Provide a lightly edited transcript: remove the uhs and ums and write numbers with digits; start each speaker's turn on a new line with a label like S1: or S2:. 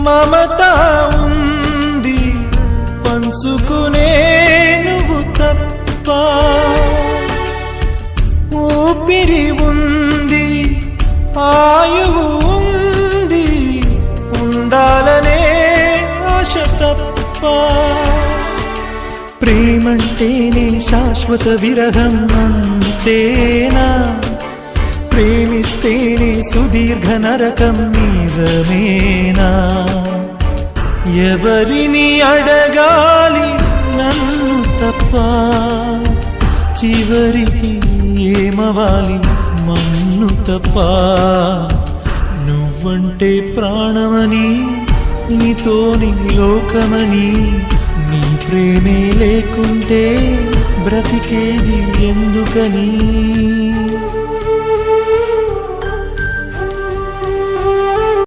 S1: మమత ఉంది పంచుకునే నువ్వు తప్ప, ఊపిరి ఉంది ఆయువు ఉంది ఉండాలనే ఆశ తప్ప. ప్రేమంటేనే శాశ్వత విరహం అంతేనా, ప్రేమిస్తేనే సుదీర్ఘ నరకం నిజమేనా? ఎవరిని అడగాలి నన్ను తప్ప, చివరికి ఏమవాలి మన్ను తప్ప. నువ్వంటే ప్రాణమని నీతోని లోకమని, నీ ప్రేమే లేకుంటే బ్రతికేది ఎందుకని?